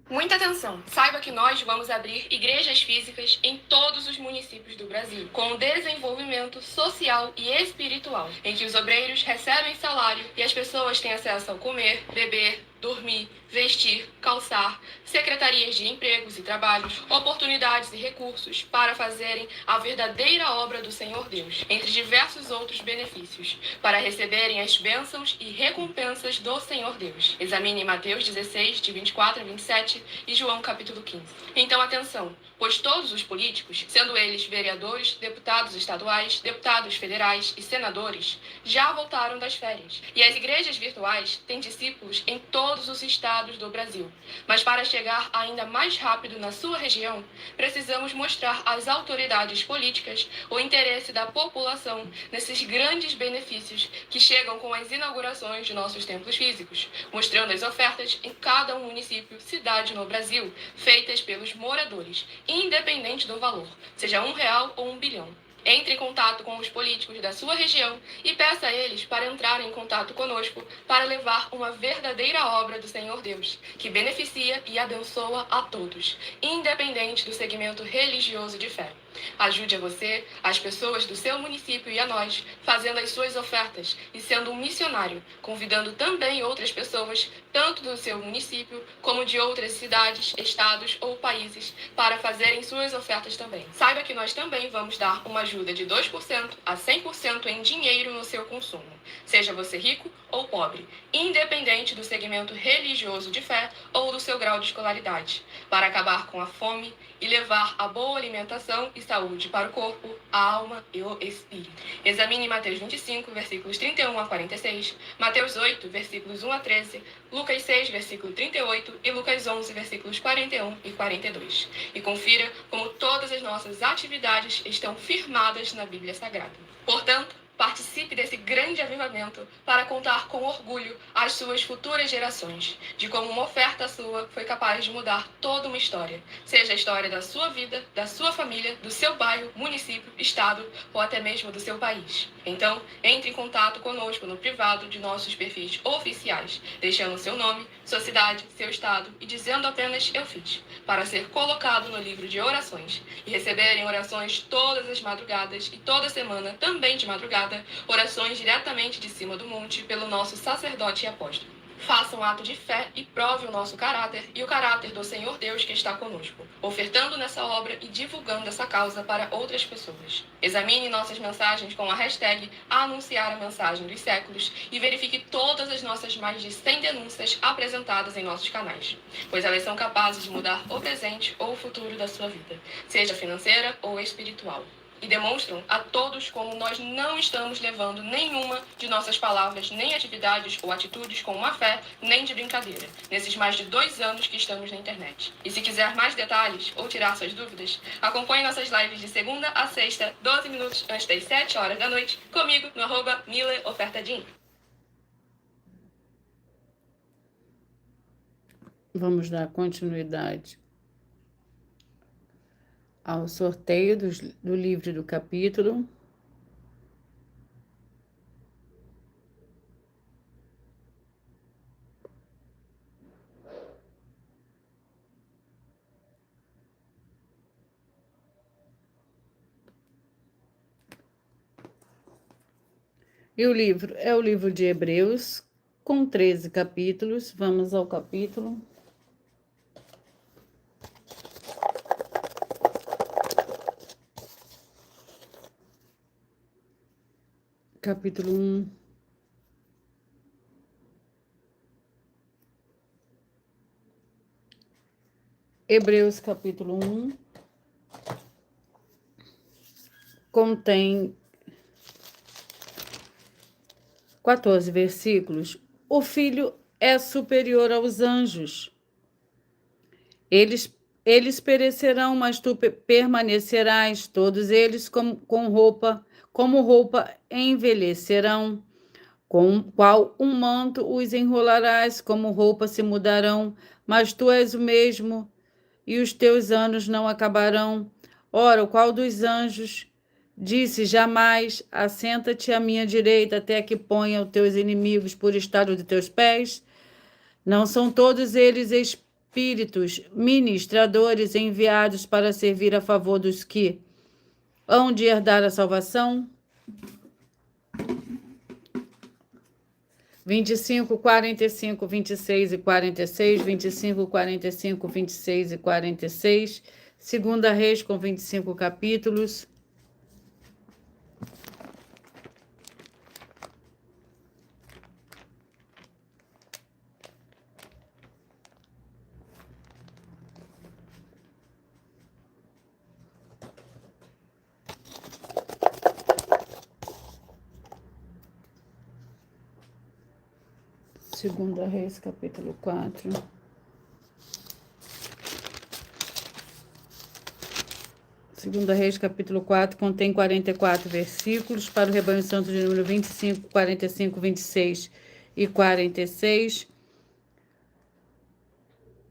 Muita atenção! Saiba que nós vamos abrir igrejas físicas em todos os municípios do Brasil, com desenvolvimento social e espiritual, em que os obreiros recebem salário e as pessoas têm acesso ao comer, beber, dormir, vestir, calçar, secretarias de empregos e trabalhos, oportunidades e recursos para fazerem a verdadeira obra do Senhor Deus, entre diversos outros benefícios, para receberem as bênçãos e recompensas do Senhor Deus. Examine Mateus 16, de 24 a 27 e João capítulo 15. Então atenção, pois todos os políticos, sendo eles vereadores, deputados estaduais, deputados federais e senadores, já voltaram das férias. E as igrejas virtuais têm discípulos em todos os estados do Brasil. Mas para chegar ainda mais rápido na sua região, precisamos mostrar às autoridades políticas o interesse da população nesses grandes benefícios que chegam com as inaugurações de nossos templos físicos, mostrando as ofertas em cada município, cidade no Brasil, feitas pelos moradores, independente do valor, seja R$1 ou 1 bilhão. Entre em contato com os políticos da sua região e peça a eles para entrarem em contato conosco para levar uma verdadeira obra do Senhor Deus, que beneficia e abençoa a todos, independente do segmento religioso de fé. Ajude a você, as pessoas do seu município e a nós, fazendo as suas ofertas e sendo um missionário, convidando também outras pessoas, tanto do seu município como de outras cidades, estados ou países, para fazerem suas ofertas também. Saiba que nós também vamos dar uma ajuda de 2% a 100% em dinheiro no seu consumo, seja você rico ou pobre, independente do segmento religioso de fé ou do seu grau de escolaridade, para acabar com a fome e levar a boa alimentação e saúde para o corpo, a alma e o espírito. Examine Mateus 25, versículos 31 a 46, Mateus 8, versículos 1 a 13, Lucas 6, versículo 38 e Lucas 11, versículos 41 e 42. E confira como todas as nossas atividades estão firmadas na Bíblia Sagrada. Portanto, Participe desse grande avivamento para contar com orgulho às suas futuras gerações de como uma oferta sua foi capaz de mudar toda uma história, seja a história da sua vida, da sua família, do seu bairro, município, estado ou até mesmo do seu país. Então, entre em contato conosco no privado de nossos perfis oficiais, deixando seu nome, sua cidade, seu estado e dizendo apenas "eu fiz", para ser colocado no livro de orações e receberem orações todas as madrugadas e toda semana, também de madrugada, orações diretamente de cima do monte pelo nosso sacerdote e apóstolo. Faça um ato de fé e prove o nosso caráter e o caráter do Senhor Deus que está conosco, ofertando nessa obra e divulgando essa causa para outras pessoas. Examine nossas mensagens com a hashtag Anunciar a Mensagem dos Séculos e verifique todas as nossas mais de 100 denúncias apresentadas em nossos canais, pois elas são capazes de mudar o presente ou o futuro da sua vida, seja financeira ou espiritual. E demonstram a todos como nós não estamos levando nenhuma de nossas palavras, nem atividades ou atitudes com má fé, nem de brincadeira, nesses mais de 2 anos que estamos na internet. E se quiser mais detalhes ou tirar suas dúvidas, acompanhe nossas lives de segunda a sexta, 12 minutos antes das 7 horas da noite, comigo no @MileOfertadim. Vamos dar continuidade ao sorteio do livro do capítulo. E o livro é o livro de Hebreus, com 13 capítulos. Vamos ao capítulo. Capítulo 1. Hebreus, capítulo 1. Contém 14 versículos. O filho é superior aos anjos. Eles perecerão, mas tu permanecerás. Todos eles como roupa envelhecerão. Com qual um manto os enrolarás, como roupa se mudarão, mas tu és o mesmo, e os teus anos não acabarão. Ora, o qual dos anjos disse jamais: assenta-te à minha direita, até que ponha os teus inimigos por estrado de teus pés? Não são todos eles espíritos ministradores enviados para servir a favor dos que hão de herdar a salvação? 25, 45, 26 e 46, 25, 45, 26 e 46, Segunda Reis com 25 capítulos. Segunda Reis, capítulo 4. Segunda Reis, capítulo 4, contém 44 versículos para o rebanho santo de número 25, 45, 26 e 46.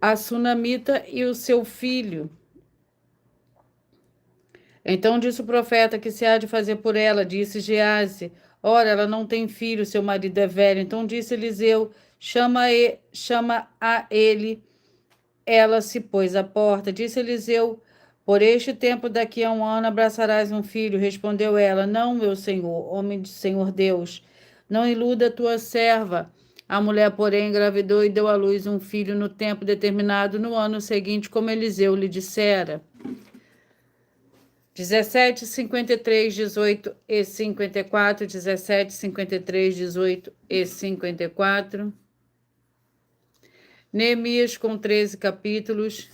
A sunamita e o seu filho. Então disse o profeta: que se há de fazer por ela? Disse Gease: ora, ela não tem filho, seu marido é velho. Então disse Eliseu: chama a ele. Ela se pôs à porta. Disse Eliseu: por este tempo, daqui a 1 ano, abraçarás um filho. Respondeu ela: não, meu senhor, homem de Senhor Deus, não iluda a tua serva. A mulher, porém, engravidou e deu à luz um filho no tempo determinado, no ano seguinte, como Eliseu lhe dissera. 17, 53, 18 e 54, 17, 53, 18 e 54. Neemias com 13 capítulos.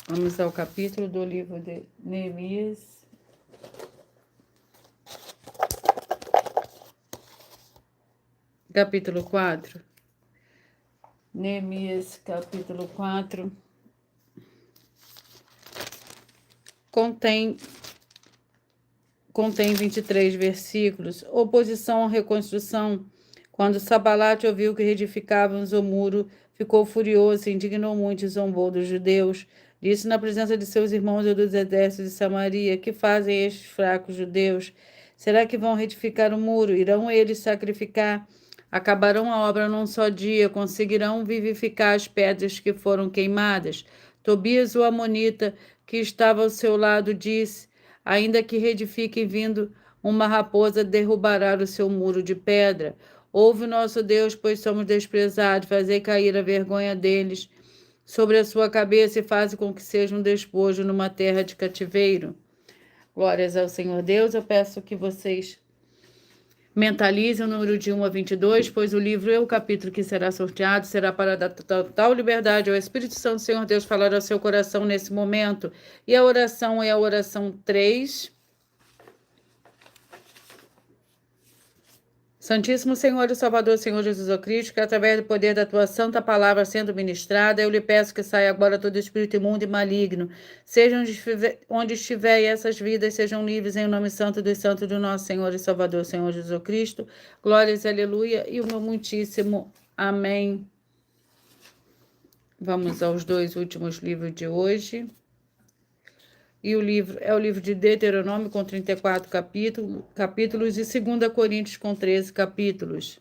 Vamos ao capítulo do livro de Neemias. Capítulo 4. Neemias, capítulo 4. Contém 23 versículos. Oposição à reconstrução. Quando Sabalate ouviu que reedificávamos o muro, ficou furioso, se indignou muito e zombou dos judeus. Disse na presença de seus irmãos e dos exércitos de Samaria: que fazem estes fracos judeus? Será que vão reedificar o muro? Irão eles sacrificar? Acabarão a obra num só dia? Conseguirão vivificar as pedras que foram queimadas? Tobias, o amonita, que estava ao seu lado, disse: ainda que reedifiquem vindo, uma raposa derrubará o seu muro de pedra. Ouve o nosso Deus, pois somos desprezados. Fazei cair a vergonha deles sobre a sua cabeça e faz com que seja um despojo numa terra de cativeiro. Glórias ao Senhor Deus. Eu peço que vocês mentalizem o número de 1 a 22, pois o livro e o capítulo que será sorteado será para dar total liberdade ao Espírito Santo, Senhor Deus, falar ao seu coração nesse momento. E a oração é a oração 3. Santíssimo Senhor e Salvador, Senhor Jesus Cristo, que através do poder da tua santa palavra sendo ministrada, eu lhe peço que saia agora todo espírito imundo e maligno, seja onde estiver, e essas vidas sejam livres em nome santo dos santos do nosso Senhor e Salvador, Senhor Jesus Cristo. Glórias, aleluia, e o meu muitíssimo amém. Vamos aos 2 últimos livros de hoje. E o livro é o livro de Deuteronômio, com 34 capítulos, e 2 Coríntios, com 13 capítulos.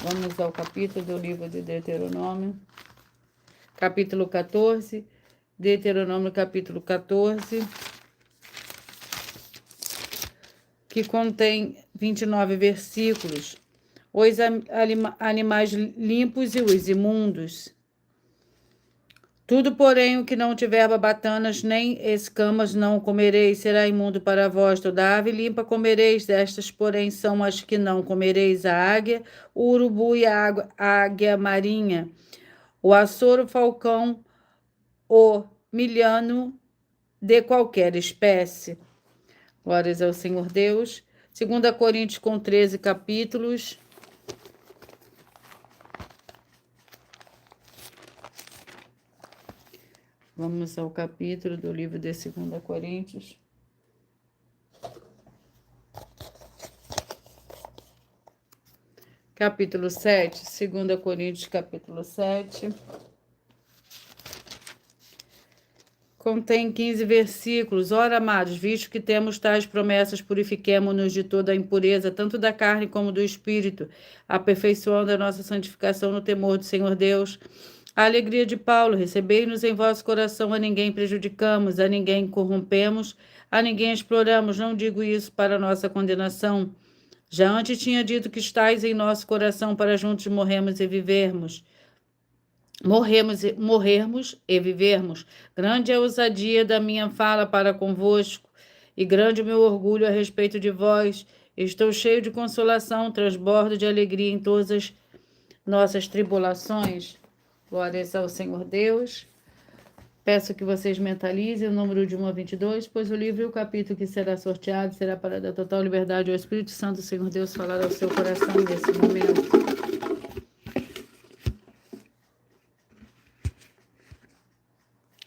Vamos ao capítulo do livro de Deuteronômio, capítulo 14, Deuteronômio, capítulo 14, que contém 29 versículos. Os animais limpos e os imundos. Tudo, porém, o que não tiver babatanas nem escamas não comereis, será imundo para vós. Toda ave limpa comereis, destas, porém, são as que não comereis: a águia, o urubu e a águia marinha, o açor, o falcão, o milhano de qualquer espécie. Glórias ao Senhor Deus. 2 Coríntios, com 13 capítulos. Vamos ao capítulo do livro de 2 Coríntios. Capítulo 7, 2 Coríntios, capítulo 7. Contém 15 versículos. Ora, amados, visto que temos tais promessas, purifiquemo-nos de toda a impureza, tanto da carne como do espírito, aperfeiçoando a nossa santificação no temor do Senhor Deus. A alegria de Paulo: recebei-nos em vosso coração, a ninguém prejudicamos, a ninguém corrompemos, a ninguém exploramos. Não digo isso para nossa condenação. Já antes tinha dito que estáis em nosso coração para juntos morrermos e vivermos. Morrermos e vivermos. Grande é a ousadia da minha fala para convosco, e grande o meu orgulho a respeito de vós. Estou cheio de consolação, transbordo de alegria em todas as nossas tribulações. Glórias ao Senhor Deus. Peço que vocês mentalizem o número de 1 a 22, pois o livro e o capítulo que será sorteado será para dar total liberdade ao Espírito Santo, Senhor Deus, falar ao seu coração nesse momento.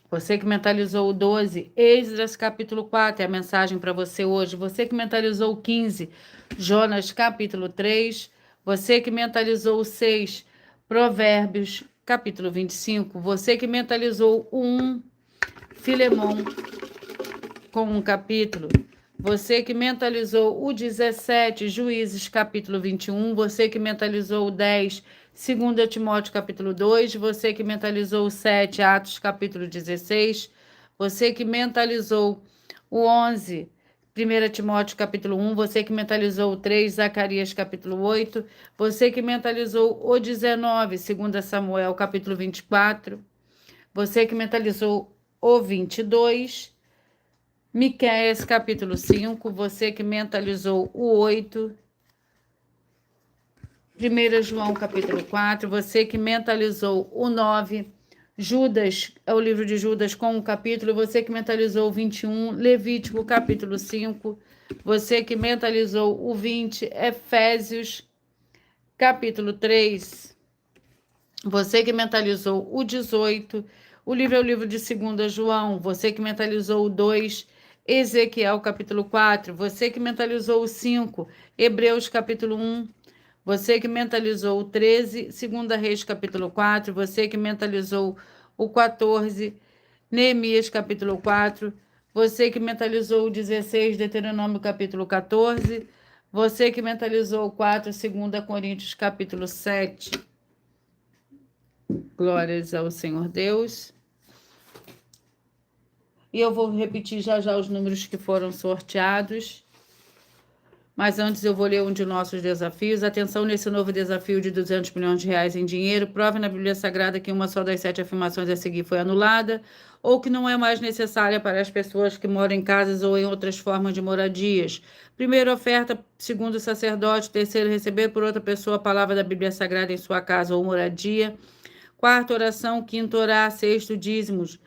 Você que mentalizou o 12, Esdras capítulo 4, é a mensagem para você hoje. Você que mentalizou o 15, Jonas capítulo 3. Você que mentalizou o 6, Provérbios capítulo 25. Você que mentalizou o 1, Filemão com um capítulo. Você que mentalizou o 17, Juízes capítulo 21. Você que mentalizou o 10, 2 Timóteo capítulo 2, você que mentalizou o 7, Atos capítulo 16, você que mentalizou o 11, 1 Timóteo capítulo 1, você que mentalizou o 3, Zacarias capítulo 8, você que mentalizou o 19, 2 Samuel capítulo 24, você que mentalizou o 22, Miqueias capítulo 5, você que mentalizou o 8, 1 João capítulo 4, você que mentalizou o 9, Judas, é o livro de Judas com um capítulo, você que mentalizou o 21, Levítico capítulo 5, você que mentalizou o 20, Efésios capítulo 3. Você que mentalizou o 18, o livro é o livro de 2 João. Você que mentalizou o 2, Ezequiel capítulo 4. Você que mentalizou o 5, Hebreus capítulo 1. Você que mentalizou o 13, 2 Reis capítulo 4. Você que mentalizou o 14, Neemias capítulo 4. Você que mentalizou o 16, Deuteronômio capítulo 14. Você que mentalizou o 4, 2 Coríntios capítulo 7. Glórias ao Senhor Deus. E eu vou repetir já os números que foram sorteados. Mas antes eu vou ler um de nossos desafios. Atenção nesse novo desafio de 200 milhões de reais em dinheiro. Prove na Bíblia Sagrada que uma só das 7 afirmações a seguir foi anulada ou que não é mais necessária para as pessoas que moram em casas ou em outras formas de moradias. Primeiro, oferta, segundo o sacerdote. Terceiro, receber por outra pessoa a palavra da Bíblia Sagrada em sua casa ou moradia. Quarto, oração. Quinto, orar. Sexto, dízimos.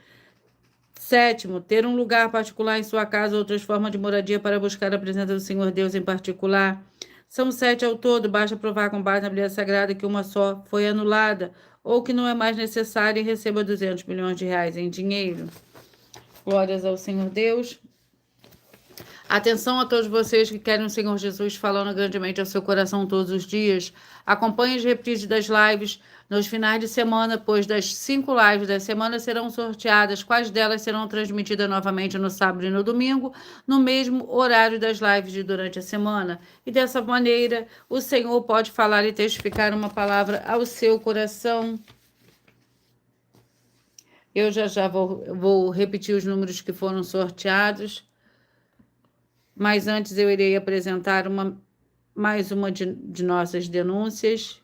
Sétimo, ter um lugar particular em sua casa ou outras formas de moradia para buscar a presença do Senhor Deus em particular. São 7 ao todo, basta provar com base na Bíblia Sagrada que uma só foi anulada ou que não é mais necessária e receba 200 milhões de reais em dinheiro. Glórias ao Senhor Deus. Atenção a todos vocês que querem o Senhor Jesus falando grandemente ao seu coração todos os dias. Acompanhe as reprises das lives nos finais de semana, pois das 5 lives da semana serão sorteadas. Quais delas serão transmitidas novamente no sábado e no domingo, no mesmo horário das lives de durante a semana. E dessa maneira, o Senhor pode falar e testificar uma palavra ao seu coração. Eu já vou repetir os números que foram sorteados. Mas antes eu irei apresentar mais uma de nossas denúncias.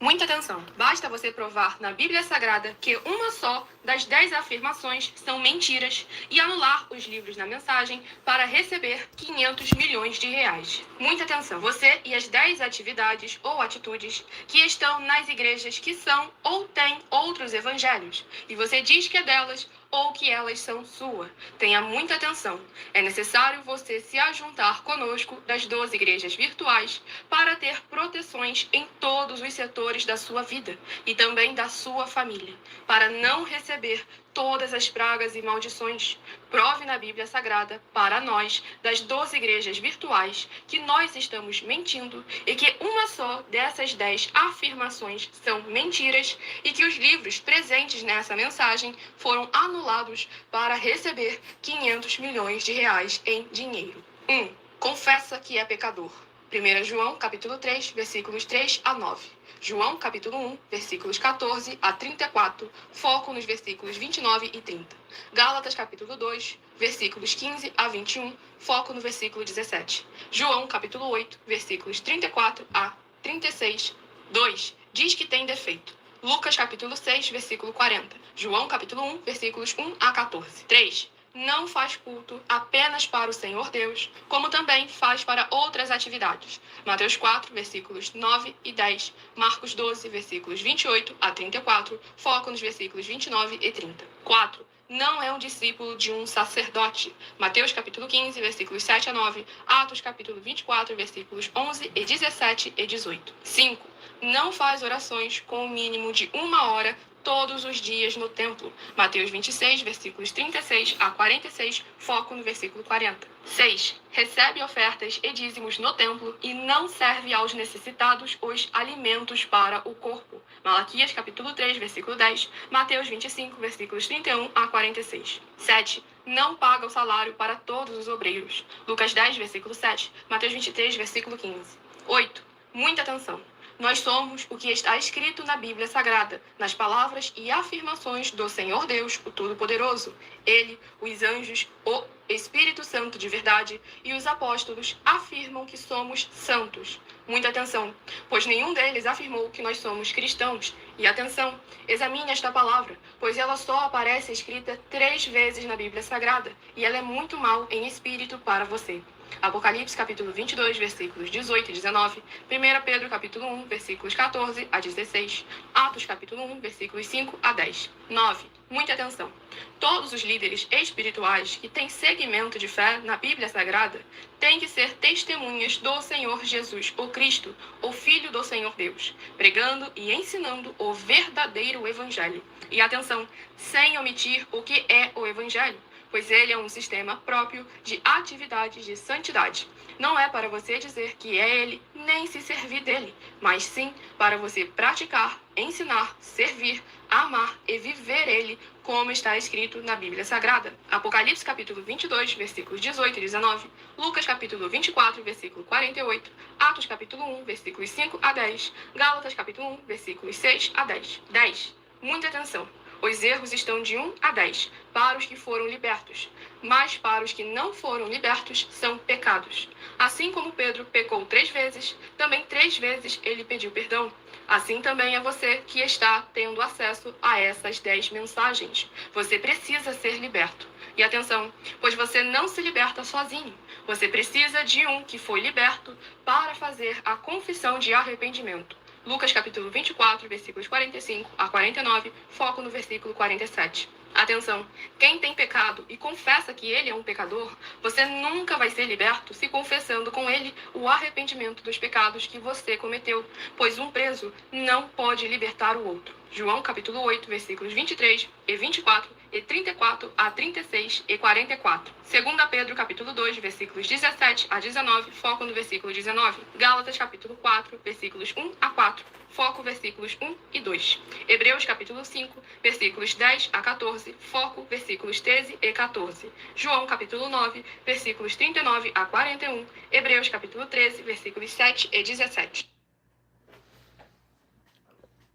Muita atenção! Basta você provar na Bíblia Sagrada que uma só das 10 afirmações são mentiras e anular os livros na mensagem para receber 500 milhões de reais. Muita atenção! Você e as 10 atividades ou atitudes que estão nas igrejas que são ou têm outros evangelhos, e você diz que é delas ou que elas são sua. Tenha muita atenção. É necessário você se ajuntar conosco das 12 igrejas virtuais para ter proteções em todos os setores da sua vida e também da sua família, para não receber todas as pragas e maldições. Prove na Bíblia Sagrada para nós, das 12 igrejas virtuais, que nós estamos mentindo e que uma só dessas 10 afirmações são mentiras e que os livros presentes nessa mensagem foram anulados para receber 500 milhões de reais em dinheiro. 1. Confessa que é pecador. 1 João, capítulo 3, versículos 3 a 9. João, capítulo 1, versículos 14 a 34, foco nos versículos 29 e 30. Gálatas, capítulo 2, versículos 15 a 21, foco no versículo 17. João, capítulo 8, versículos 34 a 36. 2. Diz que tem defeito. Lucas, capítulo 6, versículo 40. João, capítulo 1, versículos 1 a 14. 3. Não faz culto apenas para o Senhor Deus, como também faz para outras atividades. Mateus 4, versículos 9 e 10. Marcos 12, versículos 28 a 34. Foco nos versículos 29 e 30. 4. Não é um discípulo de um sacerdote. Mateus capítulo 15, versículos 7 a 9. Atos capítulo 24, versículos 11 e 17 e 18. 5. Não faz orações com o mínimo de 1 hora todos os dias no templo. Mateus 26, versículos 36 a 46, foco no versículo 40. 6. Recebe ofertas e dízimos no templo e não serve aos necessitados os alimentos para o corpo. Malaquias capítulo 3, versículo 10, Mateus 25, versículos 31 a 46. 7. Não paga o salário para todos os obreiros. Lucas 10, versículo 7, Mateus 23, versículo 15. 8. Muita atenção! Nós somos o que está escrito na Bíblia Sagrada, nas palavras e afirmações do Senhor Deus, o Todo-Poderoso. Ele, os anjos, o Espírito Santo de verdade e os apóstolos afirmam que somos santos. Muita atenção, pois nenhum deles afirmou que nós somos cristãos. E atenção, examine esta palavra, pois ela só aparece escrita 3 vezes na Bíblia Sagrada, e ela é muito mal em espírito para você. Apocalipse capítulo 22, versículos 18 e 19, 1 Pedro capítulo 1, versículos 14 a 16, Atos capítulo 1, versículos 5 a 10. 9. Muita atenção. Todos os líderes espirituais que têm segmento de fé na Bíblia Sagrada têm que ser testemunhas do Senhor Jesus, o Cristo, o Filho do Senhor Deus, pregando e ensinando o verdadeiro Evangelho. E atenção, sem omitir o que é o Evangelho, pois ele é um sistema próprio de atividades de santidade. Não é para você dizer que é ele, nem se servir dele, mas sim para você praticar, ensinar, servir, amar e viver ele, como está escrito na Bíblia Sagrada. Apocalipse capítulo 22, versículos 18 e 19, Lucas capítulo 24, versículo 48, Atos capítulo 1, versículos 5 a 10, Gálatas capítulo 1, versículos 6 a 10. 10. Muita atenção. Os erros estão de 1 a 10, para os que foram libertos, mas para os que não foram libertos são pecados. Assim como Pedro pecou 3 vezes, também 3 vezes ele pediu perdão. Assim também é você que está tendo acesso a essas 10 mensagens. Você precisa ser liberto. E atenção, pois você não se liberta sozinho. Você precisa de um que foi liberto para fazer a confissão de arrependimento. Lucas capítulo 24, versículos 45 a 49, foco no versículo 47. Atenção, quem tem pecado e confessa que ele é um pecador, você nunca vai ser liberto se confessando com ele o arrependimento dos pecados que você cometeu, pois um preso não pode libertar o outro. João capítulo 8, versículos 23 e 24 e 34 a 36 e 44. 2 Pedro capítulo 2, versículos 17 a 19, foco no versículo 19. Gálatas capítulo 4, versículos 1 a 4, foco versículos 1 e 2. Hebreus capítulo 5, versículos 10 a 14, foco versículos 13 e 14. João capítulo 9, versículos 39 a 41. Hebreus capítulo 13, versículos 7 e 17.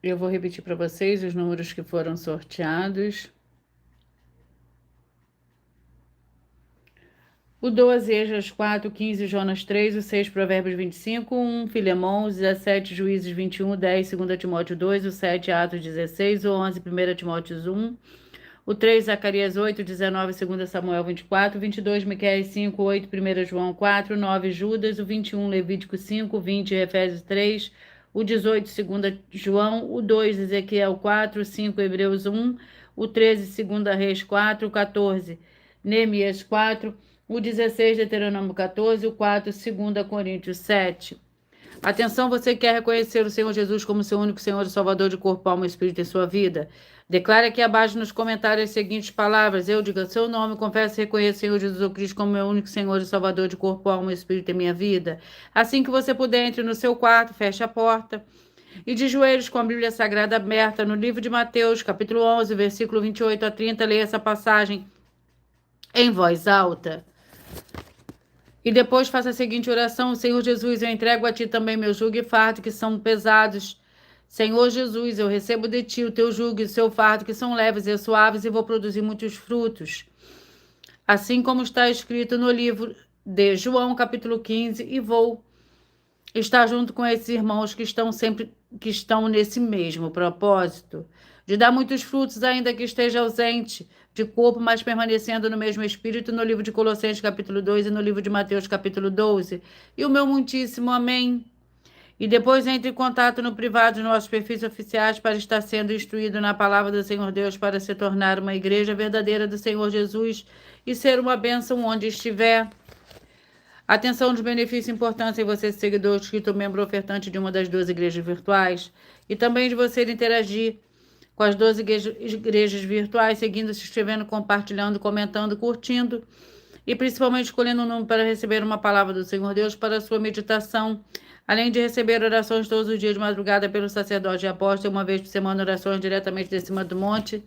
Eu vou repetir para vocês os números que foram sorteados. O 12, Esdras 4, 15, Jonas 3, o 6, Provérbios 25, 1, Filemão, 17, Juízes 21, 10, 2 Timóteo 2, o 7, Atos 16, o 11, 1 Timóteo 1, o 3, Zacarias 8, 19, 2 Samuel 24, 22, Miqueias 5, 8, 1 João 4, 9, Judas, o 21, Levítico 5, 20, Efésios 3, o 18, 2 João, o 2, Ezequiel 4, 5, Hebreus 1, o 13, 2 Reis 4, o 14, Neemias 4, o 16, Deuteronômio 14, o 4, 2 Coríntios 7. Atenção, você quer reconhecer o Senhor Jesus como seu único Senhor e Salvador de corpo, alma e espírito em sua vida? Declare aqui abaixo nos comentários as seguintes palavras. Eu digo seu nome, confesso e reconheço o Senhor Jesus Cristo como meu único Senhor e Salvador de corpo, alma e espírito em minha vida. Assim que você puder, entre no seu quarto, feche a porta e de joelhos com a Bíblia Sagrada aberta no livro de Mateus, capítulo 11, versículo 28 a 30, leia essa passagem em voz alta. E depois faça a seguinte oração: Senhor Jesus, eu entrego a Ti também meu jugo e fardo que são pesados. Senhor Jesus, eu recebo de Ti o Teu jugo e o Seu fardo que são leves e suaves e vou produzir muitos frutos. Assim como está escrito no livro de João, capítulo 15, e vou estar junto com esses irmãos que estão nesse mesmo propósito, de dar muitos frutos, ainda que esteja ausente de corpo, mas permanecendo no mesmo espírito, no livro de Colossenses, capítulo 2, e no livro de Mateus, capítulo 12. E o meu muitíssimo amém. E depois entre em contato no privado dos nossos perfis oficiais para estar sendo instruído na palavra do Senhor Deus, para se tornar uma igreja verdadeira do Senhor Jesus e ser uma bênção onde estiver. Atenção dos benefícios importantes em você, seguidor, inscrito, membro ofertante de uma das 12 igrejas virtuais, e também de você interagir com as 12 igrejas virtuais, seguindo, se inscrevendo, compartilhando, comentando, curtindo, e principalmente escolhendo um número para receber uma palavra do Senhor Deus para a sua meditação, além de receber orações todos os dias de madrugada pelo sacerdote e apóstolo, uma vez por semana, orações diretamente de cima do monte.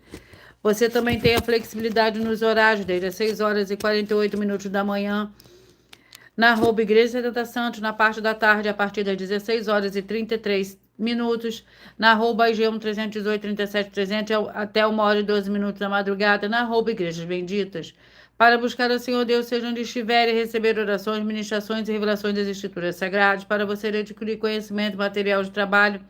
Você também tem a flexibilidade nos horários, desde as 6 horas e 48 minutos da manhã, na @ Igreja 70 Santos, na parte da tarde, a partir das 16 horas e 33 minutos, na @ IGEM 318 37 300, até 1 hora e 12 minutos da madrugada, na @ Igrejas Benditas, para buscar o Senhor Deus, seja onde estiver, e receber orações, ministrações e revelações das Escrituras Sagradas, para você adquirir conhecimento, material de trabalho,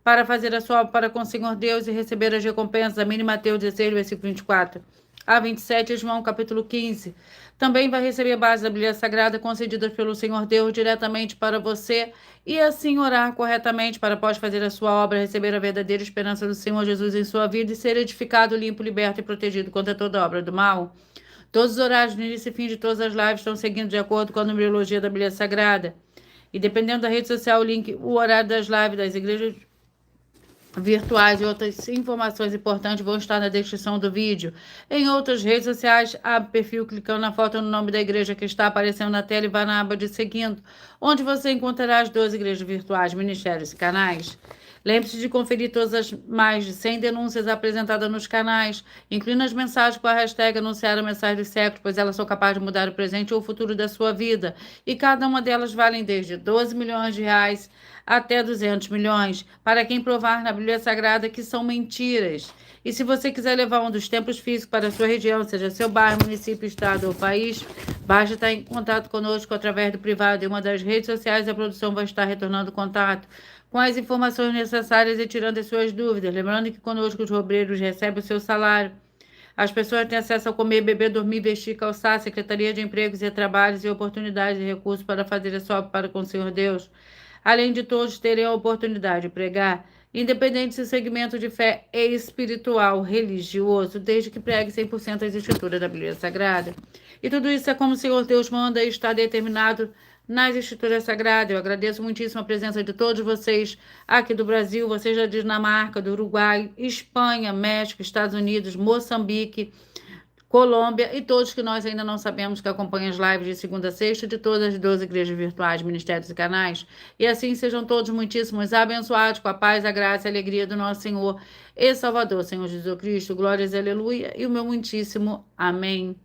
para fazer a sua obra para com o Senhor Deus e receber as recompensas, a mínima Mateus 16, versículo 24 a 27, João capítulo 15. Também vai receber a base da Bíblia Sagrada concedidas pelo Senhor Deus diretamente para você e assim orar corretamente para após fazer a sua obra, receber a verdadeira esperança do Senhor Jesus em sua vida e ser edificado, limpo, liberto e protegido contra toda obra do mal. Todos os horários no início e fim de todas as lives estão seguindo de acordo com a numerologia da Bíblia Sagrada. E dependendo da rede social, o horário das lives das igrejas virtuais e outras informações importantes vão estar na descrição do vídeo. Em outras redes sociais, abre perfil clicando na foto no nome da igreja que está aparecendo na tela e vá na aba de seguindo, onde você encontrará as 12 igrejas virtuais, ministérios e canais. Lembre-se de conferir todas as mais de 100 denúncias apresentadas nos canais, incluindo as mensagens com a hashtag Anunciar a Mensagem dos Séculos, pois elas são capazes de mudar o presente ou o futuro da sua vida, e cada uma delas valem desde 12 milhões de reais até 200 milhões, para quem provar na Bíblia Sagrada que são mentiras. E se você quiser levar um dos templos físicos para a sua região, seja seu bairro, município, estado ou país, basta estar em contato conosco através do privado em uma das redes sociais. A produção vai estar retornando contato com as informações necessárias e tirando as suas dúvidas. Lembrando que conosco os obreiros recebem o seu salário. As pessoas têm acesso a comer, beber, dormir, vestir, calçar, Secretaria de Empregos e Trabalhos e oportunidades e recursos para fazer a sua obra para com o Senhor Deus. Além de todos terem a oportunidade de pregar, independente se o segmento de fé é espiritual, religioso, desde que pregue 100% as escrituras da Bíblia Sagrada. E tudo isso é como o Senhor Deus manda e está determinado nas escrituras sagradas. Eu agradeço muitíssimo a presença de todos vocês aqui do Brasil, vocês da Dinamarca, do Uruguai, Espanha, México, Estados Unidos, Moçambique, Colômbia e todos que nós ainda não sabemos que acompanham as lives de segunda a sexta de todas as 12 igrejas virtuais, ministérios e canais. E assim sejam todos muitíssimos abençoados com a paz, a graça e a alegria do nosso Senhor e Salvador, Senhor Jesus Cristo. Glórias e aleluia. E o meu muitíssimo amém.